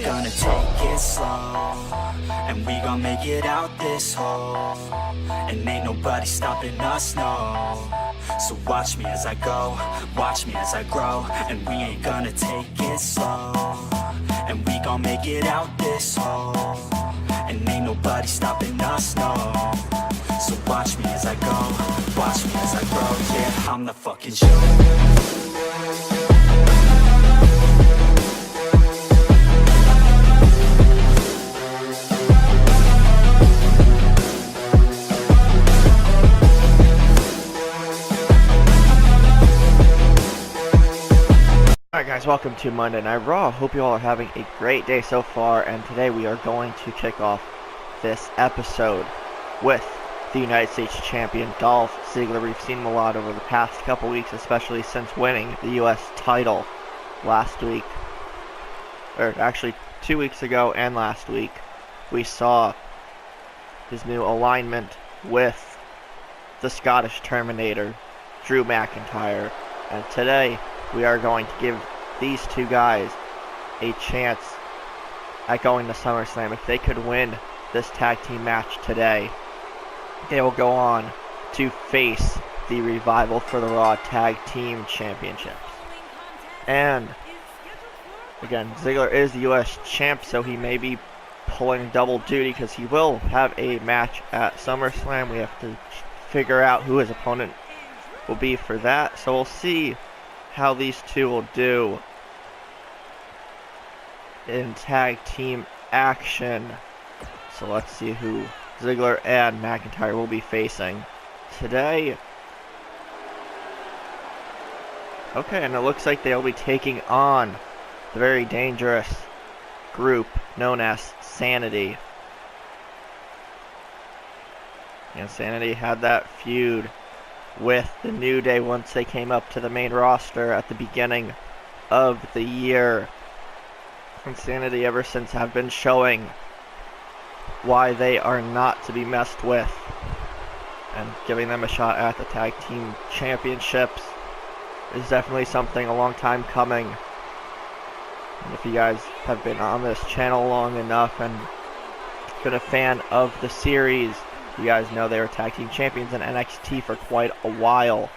gonna take it slow, and we gon' make it out this hole, and ain't nobody stopping us, no. So watch me as I go, watch me as I grow, and we ain't gonna take it slow, and we gon' make it out this hole, and ain't nobody stopping us, no. So watch me as I go, watch me as I grow, yeah, I'm the fucking shit. Alright guys, welcome to Monday Night Raw. Hope you all are having a great day so far, and today we are going to kick off this episode with the United States Champion Dolph Ziggler. We've seen him a lot over the past couple weeks, especially since winning the US title last week, or actually 2 weeks ago and last week. We saw his new alignment with the Scottish Terminator, Drew McIntyre, and today we are going to give these two guys a chance at going to Summerslam. If they could win this tag team match today, they will go on to face the Revival for the Raw Tag Team Championships. And again, Ziggler is the US champ, so he may be pulling double duty because he will have a match at SummerSlam. We have to figure out who his opponent will be for that, so we'll see how these two will do in tag team action. So let's see who Ziggler and McIntyre will be facing today. Okay, and it looks like they'll be taking on the very dangerous group known as Sanity. And Sanity had that feud with the New Day once they came up to the main roster at the beginning of the year. Insanity ever since have been showing why they are not to be messed with, and giving them a shot at the tag team championships is definitely something a long time coming. And if you guys have been on this channel long enough and been a fan of the series, you guys know they were tag team champions in NXT for quite a while.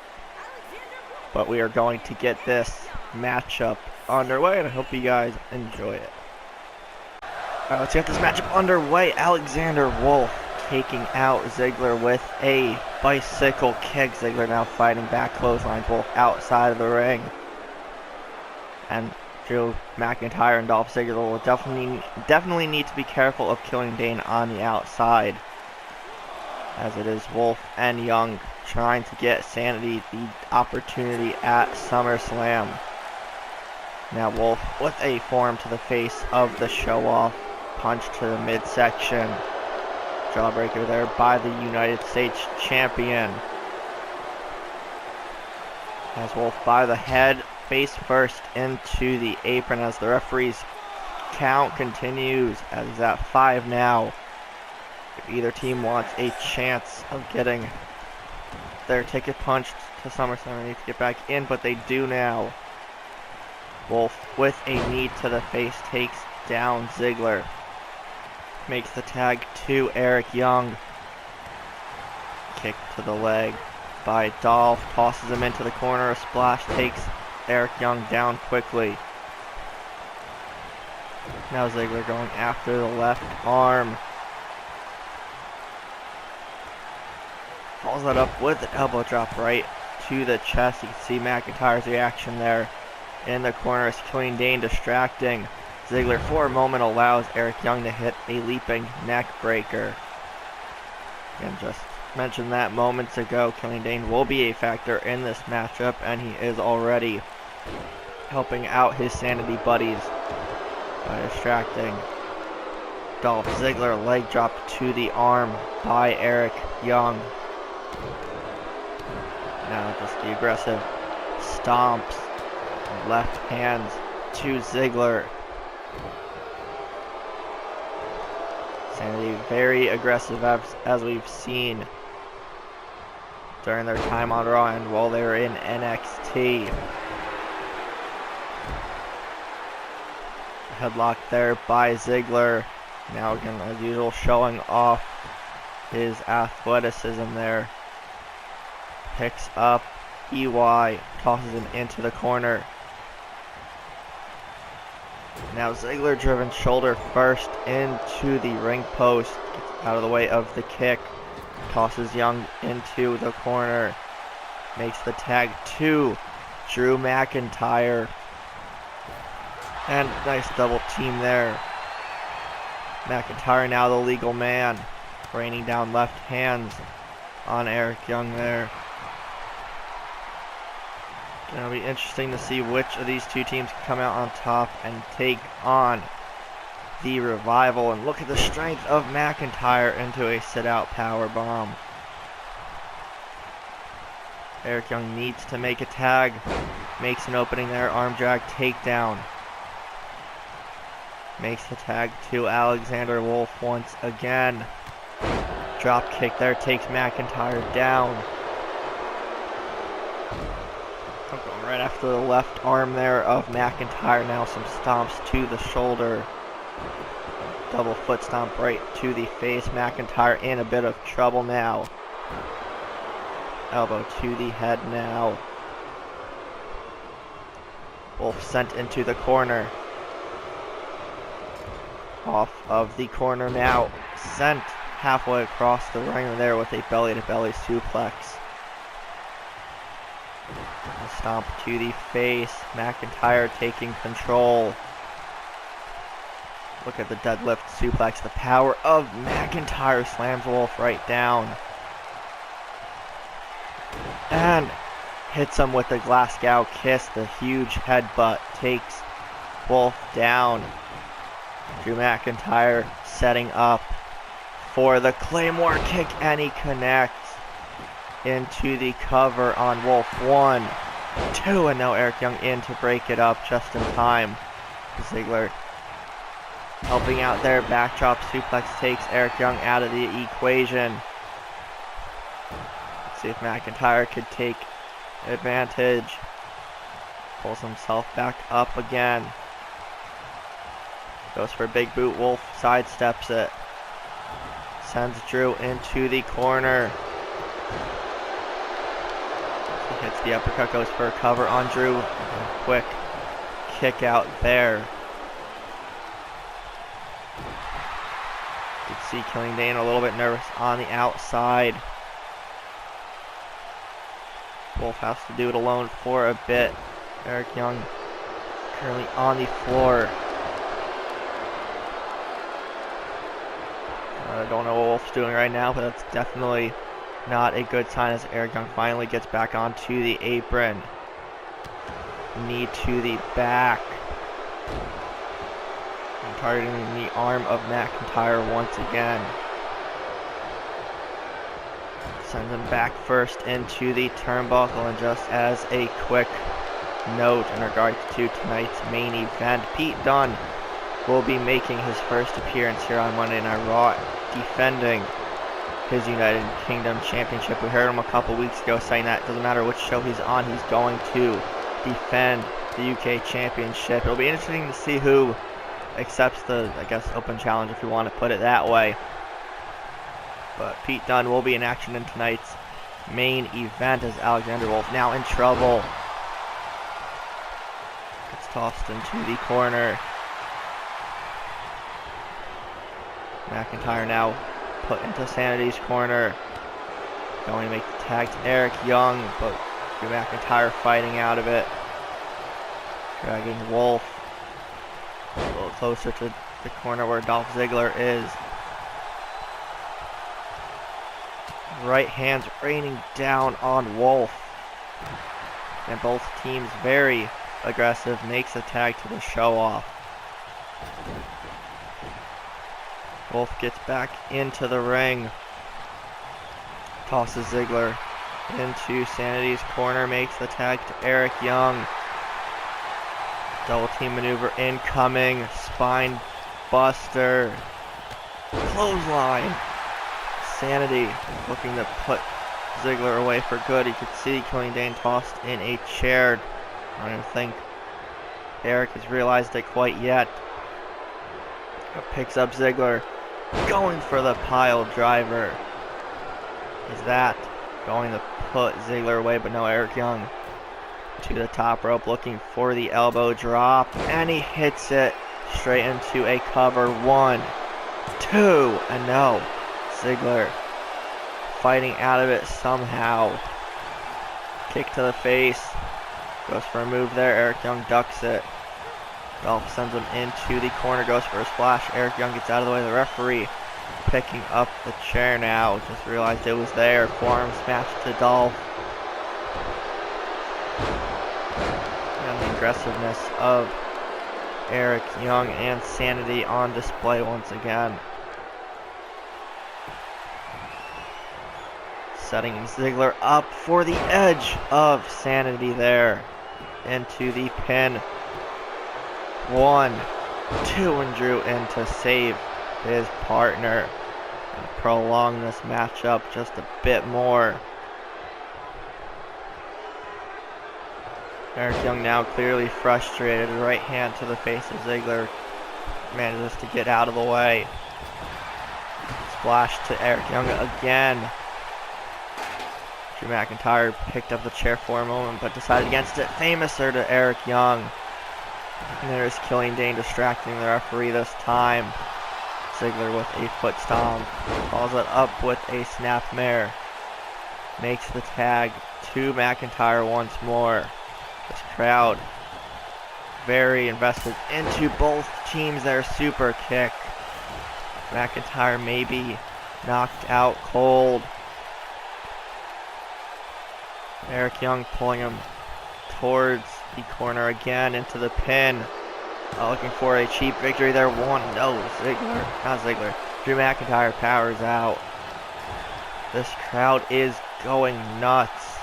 But we are going to get this matchup underway, and I hope you guys enjoy it. Alright, let's get this matchup underway. Alexander Wolf taking out Ziggler with a bicycle kick. Ziggler now fighting back, clothesline Wolf outside of the ring. And Drew McIntyre and Dolph Ziggler will definitely need to be careful of killing Dane on the outside, as it is Wolf and Young trying to get Sanity the opportunity at SummerSlam. Now Wolf with a forearm to the face of the show-off, punch to the midsection. Jawbreaker there by the United States Champion. Has Wolf by the head, face first into the apron as the referee's count continues, as he's at 5 now. If either team wants a chance of getting their ticket punched to SummerSlam, they need to get back in, but they do now. Wolf with a knee to the face takes down Ziggler. Makes the tag to Eric Young. Kick to the leg by Dolph. Tosses him into the corner. A splash takes Eric Young down quickly. Now Ziggler going after the left arm. Follows that up with an elbow drop right to the chest. You can see McIntyre's reaction there in the corner as Killian Dane distracting Ziggler for a moment, allows Eric Young to hit a leaping neck breaker. And just mentioned that moments ago, Killian Dane will be a factor in this matchup, and he is already helping out his Sanity buddies by distracting Dolph Ziggler. Leg drop to the arm by Eric Young. Now just the aggressive stomps, left hands to Ziggler. Sanity very aggressive as we've seen during their time on Raw and while they were in NXT. headlock there by Ziggler. Now again, as usual, showing off his athleticism there. Picks up EY, tosses him into the corner. Now Ziggler driven shoulder first into the ring post. Gets out of the way of the kick. Tosses Young into the corner. Makes the tag to Drew McIntyre. And nice double team there. McIntyre now the legal man. Raining down left hands on Eric Young there. It'll be interesting to see which of these two teams can come out on top and take on the Revival. And look at the strength of McIntyre into a sit-out power bomb. Eric Young needs to make a tag. Makes an opening there. Arm drag takedown. Makes the tag to Alexander Wolf once again. Drop kick there takes McIntyre down. Going right after the left arm there of McIntyre. Now some stomps to the shoulder. Double foot stomp right to the face. McIntyre in a bit of trouble now. Elbow to the head now. Wolf sent into the corner. Off of the corner now. Sent halfway across the ring there with a belly-to-belly suplex. A stomp to the face. McIntyre taking control. Look at the deadlift suplex. The power of McIntyre slams Wolf right down. And hits him with the Glasgow kiss. The huge headbutt takes Wolf down. Drew McIntyre setting up for the Claymore kick, and he connects into the cover on Wolf. 1, 2, and now Eric Young in to break it up just in time. Ziggler helping out there. Backdrop suplex takes Eric Young out of the equation. Let's see if McIntyre could take advantage. Pulls himself back up again. Goes for a big boot. Wolf sidesteps it. Sends Drew into the corner. He hits the uppercut, goes for a cover on Drew. Quick kick out there. You can see Killing Dane a little bit nervous on the outside. Wolf has to do it alone for a bit. Eric Young currently on the floor. I don't know what Wolf's doing right now, but that's definitely not a good sign as Eric Young finally gets back onto the apron. Knee to the back. And targeting the arm of McIntyre once again. Sends him back first into the turnbuckle. And just as a quick note in regards to tonight's main event, Pete Dunne will be making his first appearance here on Monday Night Raw, defending his United Kingdom Championship. We heard him a couple weeks ago saying that it doesn't matter which show he's on, he's going to defend the UK Championship. It'll be interesting to see who accepts the, open challenge, if you want to put it that way. But Pete Dunne will be in action in tonight's main event as Alexander Wolf now in trouble. Gets tossed into the corner. McIntyre now put into Sanity's corner. Going to make the tag to Eric Young, but Drew McIntyre fighting out of it. Dragging Wolf a little closer to the corner where Dolph Ziggler is. Right hands raining down on Wolf. And both teams very aggressive. Makes a tag to the show off. Wolf gets back into the ring. Tosses Ziggler into Sanity's corner. Makes the tag to Eric Young. Double team maneuver incoming. Spine buster. Clothesline. Sanity looking to put Ziggler away for good. You could see Killing Dane tossed in a chair. I don't think Eric has realized it quite yet. Picks up Ziggler, going for the pile driver. Is that going to put Ziggler away? But no, Eric Young to the top rope looking for the elbow drop, and he hits it straight into a cover. 1, 2, and no. Ziggler fighting out of it somehow. Kick to the face. Goes for a move there. Eric Young ducks it. Dolph sends him into the corner. Goes for a splash. Eric Young gets out of the way. The referee picking up the chair now. Just realized it was there. Forearm smash to Dolph. And the aggressiveness of Eric Young and Sanity on display once again. Setting Ziggler up for the edge of Sanity there. Into the pin. 1, 2, and Drew in to save his partner and prolong this matchup just a bit more. Eric Young now clearly frustrated. Right hand to the face of Ziggler. Manages to get out of the way. Splash to Eric Young again. Drew McIntyre picked up the chair for a moment, but decided against it. Famouser to Eric Young. And there's Killing Dane distracting the referee this time. Ziggler with a foot stomp. Follows it up with a snapmare. Makes the tag to McIntyre once more. This crowd very invested into both teams. Their super kick. McIntyre may be knocked out cold. Eric Young pulling him towards the corner again into the pin. Looking for a cheap victory there. 1, no, Ziggler, not Ziggler. Drew McIntyre powers out. This crowd is going nuts.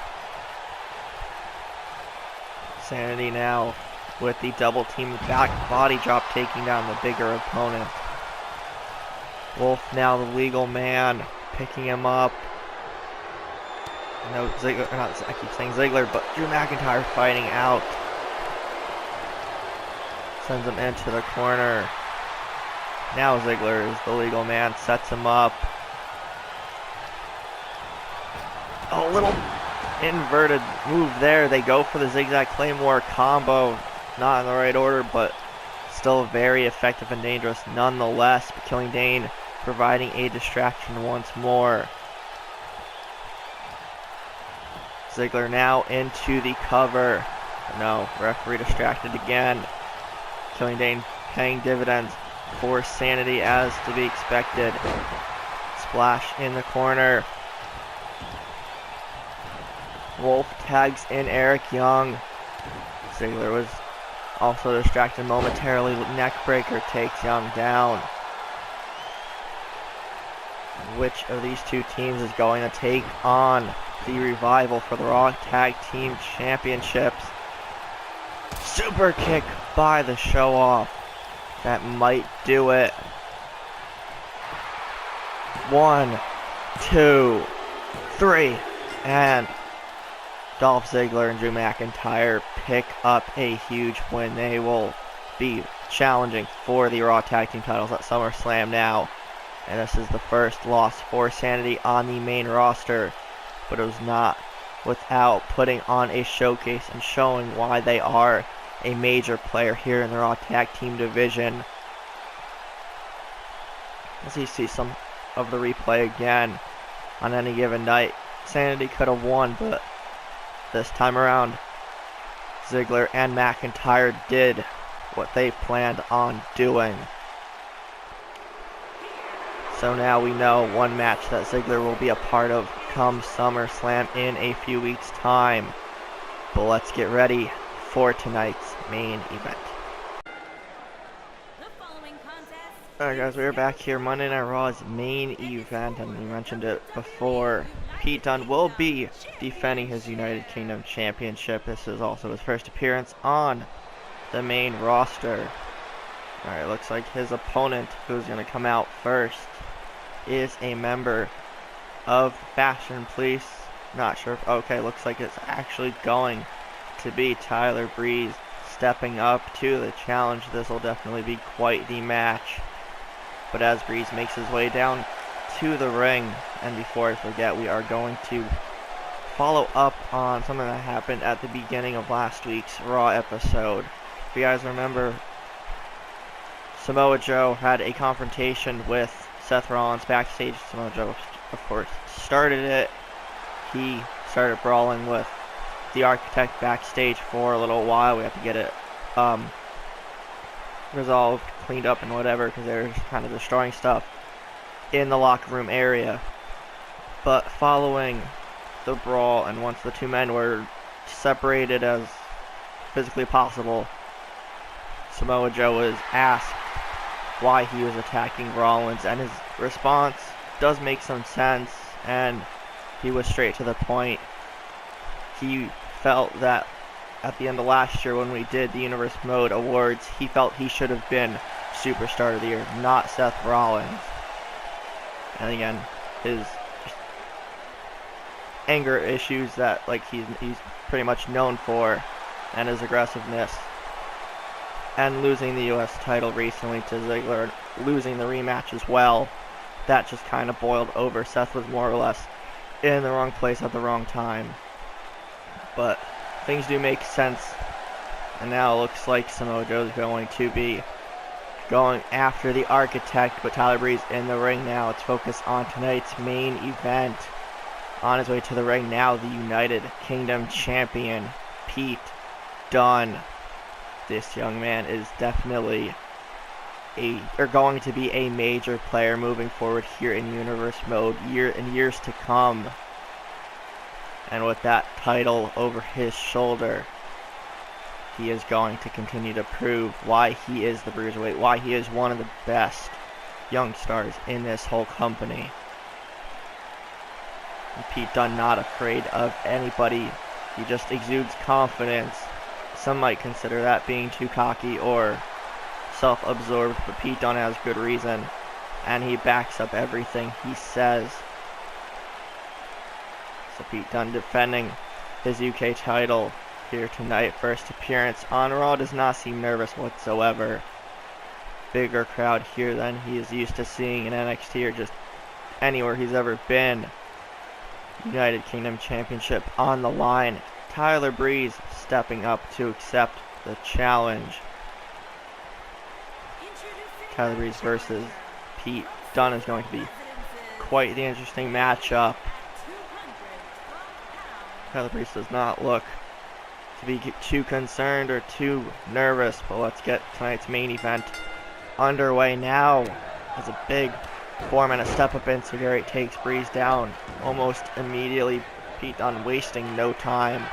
Sanity now with the double team back body drop, taking down the bigger opponent. Wolf now the legal man, picking him up. No, Ziggler, I keep saying Ziggler, but Drew McIntyre fighting out. Sends him into the corner. Now Ziggler is the legal man, sets him up. A little inverted move there. They go for the zigzag claymore combo. Not in the right order, but still very effective and dangerous nonetheless. But Killing Dane providing a distraction once more. Ziggler now into the cover. No, referee distracted again. Killing Dane paying dividends for Sanity as to be expected. Splash in the corner. Wolf tags in Eric Young. Ziggler was also distracted momentarily. Neckbreaker takes Young down. Which of these two teams is going to take on the Revival for the Raw Tag Team Championships? Super kick by the Show Off. That might do it. 1, 2, 3, and Dolph Ziggler and Drew McIntyre pick up a huge win. They will be challenging for the Raw Tag Team titles at Summerslam now. And this is the first loss for Sanity on the main roster. But it was not without putting on a showcase and showing why they are a major player here in the Raw Tag Team division. As you see some of the replay again, on any given night, Sanity could have won, but this time around, Ziggler and McIntyre did what they planned on doing. So now we know one match that Ziggler will be a part of come SummerSlam in a few weeks' time. But let's get ready for tonight's main event. Alright guys, we're back here. Monday Night Raw's main event, and we mentioned it before. Pete Dunne will be defending his United Kingdom Championship. This is also his first appearance on the main roster. Alright, looks like his opponent, who's going to come out first, is a member of Fashion Police. Not sure if, okay, looks like it's actually going to be Tyler Breeze stepping up to the challenge. This will definitely be quite the match. But as Breeze makes his way down to the ring, and before I forget, we are going to follow up on something that happened at the beginning of last week's Raw episode. If you guys remember, Samoa Joe had a confrontation with Seth Rollins backstage. Samoa Joe, of course, started it. He started brawling with the Architect backstage for a little while. We have to get it resolved, cleaned up, and whatever, because they were just kind of destroying stuff in the locker room area. But following the brawl, and once the two men were separated as physically possible, Samoa Joe was asked why he was attacking Rollins, and his response does make some sense, and he was straight to the point. He felt that at the end of last year, when we did the Universe Mode Awards, he felt he should have been Superstar of the Year, not Seth Rollins. And again, his anger issues that he's pretty much known for, and his aggressiveness, and losing the US title recently to Ziggler, losing the rematch as well, that just kind of boiled over. Seth was more or less in the wrong place at the wrong time. But things do make sense, and now it looks like Samoa Joe is going to be going after the Architect, but Tyler Breeze in the ring now. Let's focus on tonight's main event. On his way to the ring now, the United Kingdom Champion, Pete Dunne. This young man is definitely going to be a major player moving forward here in Universe Mode in years to come. And with that title over his shoulder, he is going to continue to prove why he is the Bruiserweight, why he is one of the best young stars in this whole company. And Pete Dunne not afraid of anybody. He just exudes confidence. Some might consider that being too cocky or self-absorbed, but Pete Dunne has good reason, and he backs up everything he says. So Pete Dunne defending his UK title here tonight. First appearance on Raw, does not seem nervous whatsoever. Bigger crowd here than he is used to seeing in NXT or just anywhere he's ever been. United Kingdom Championship on the line. Tyler Breeze stepping up to accept the challenge. Tyler Breeze versus Pete Dunne is going to be quite the interesting matchup. Tyler Breeze does not look to be too concerned or too nervous, but let's get tonight's main event underway now. As a big 4-minute step-up Enzuigiri takes Breeze down almost immediately. Pete Dunne wasting no time.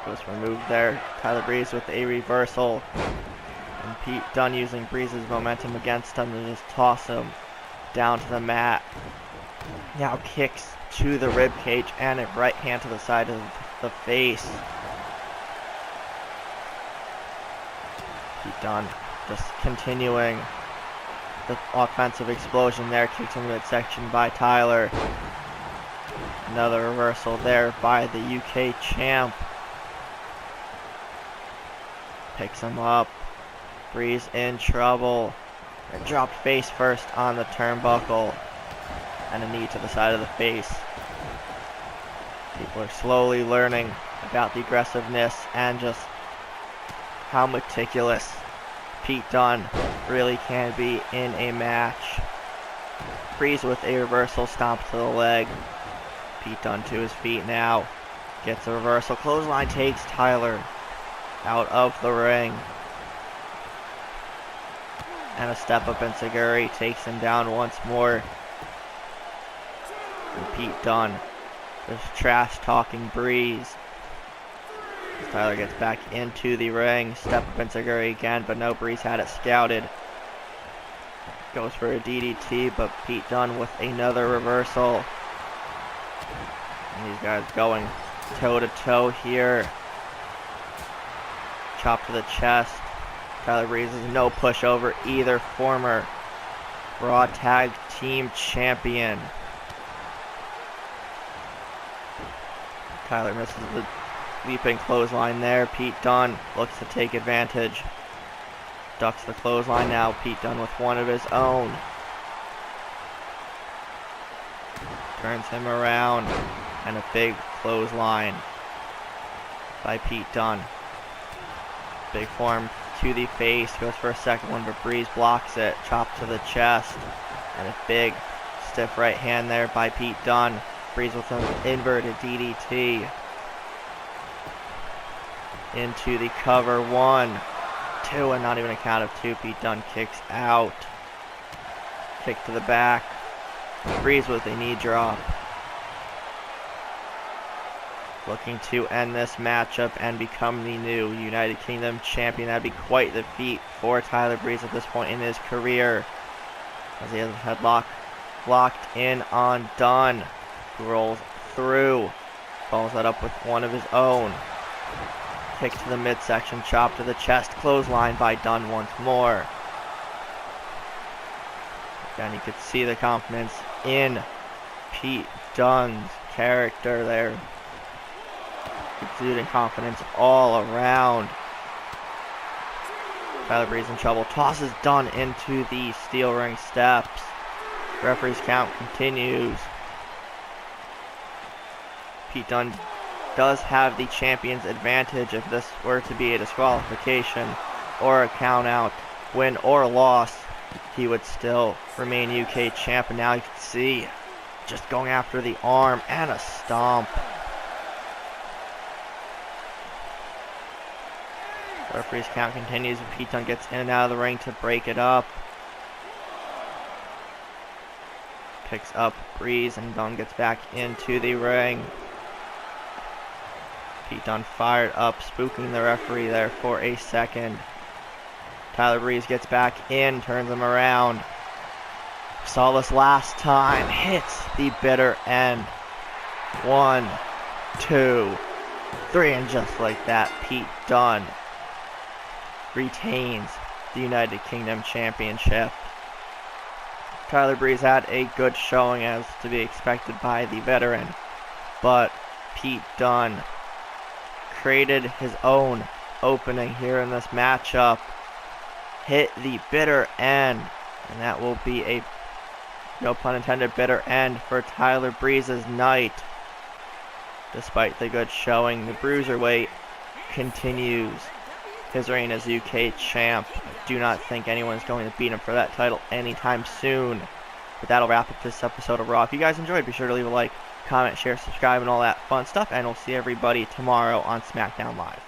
Goes removed there. Tyler Breeze with a reversal. And Pete Dunne using Breeze's momentum against him to just toss him down to the mat. Now kicks to the rib cage and a right hand to the side of the face. Pete Dunne just continuing the offensive explosion there. Kicked in the midsection by Tyler. Another reversal there by the UK champ. Picks him up. Breeze in trouble. A dropped face first on the turnbuckle. And a knee to the side of the face. People are slowly learning about the aggressiveness and just how meticulous Pete Dunne really can be in a match. Breeze with a reversal stomp to the leg. Pete Dunne to his feet now. Gets a reversal. Clothesline takes Tyler out of the ring. And a step up Enzuigiri takes him down once more. And Pete Dunne just trash talking Breeze. As Tyler gets back into the ring. Step up Enzuigiri again, but no, Breeze had it scouted. Goes for a DDT, but Pete Dunne with another reversal. And these guys going toe to toe here. Chop to the chest. Tyler Breeze is no pushover either. Former Raw Tag Team Champion. Tyler misses the leaping clothesline there. Pete Dunne looks to take advantage. Ducks the clothesline now. Pete Dunne with one of his own. Turns him around. And a big clothesline by Pete Dunne. Big form to the face. Goes for a second one, but Breeze blocks it. Chop to the chest. And a big stiff right hand there by Pete Dunne. Breeze with an inverted DDT. Into the cover. 1, 2, and not even a count of 2. Pete Dunne kicks out. Kick to the back. Breeze with a knee drop. Looking to end this matchup and become the new United Kingdom champion. That'd be quite the feat for Tyler Breeze at this point in his career. As he has a headlock locked in on Dunne. Who rolls through. Follows that up with one of his own. Kick to the midsection, chop to the chest, clothesline by Dunne once more. Again, you could see the confidence in Pete Dunne's character there. Exuding confidence all around. Tyler Breeze in trouble. Tosses Dunne into the steel ring steps. Referee's count continues. Pete Dunne does have the champion's advantage if this were to be a disqualification or a count out, win or loss. He would still remain UK champ, and now you can see just going after the arm and a stomp. Referee's count continues. Pete Dunne gets in and out of the ring to break it up. Picks up Breeze, and Dunne gets back into the ring. Pete Dunne fired up, spooking the referee there for a second. Tyler Breeze gets back in, turns him around. Saw this last time. Hits the bitter end. 1, 2, 3, and just like that, Pete Dunne retains the United Kingdom Championship. Tyler Breeze had a good showing, as to be expected by the veteran, but Pete Dunne created his own opening here in this matchup. Hit the bitter end, and that will be a, no pun intended, bitter end for Tyler Breeze's night. Despite the good showing, the Bruiserweight continues his reign as UK champ. I do not think anyone's going to beat him for that title anytime soon. But that'll wrap up this episode of Raw. If you guys enjoyed, be sure to leave a like, comment, share, subscribe, and all that fun stuff. And we'll see everybody tomorrow on SmackDown Live.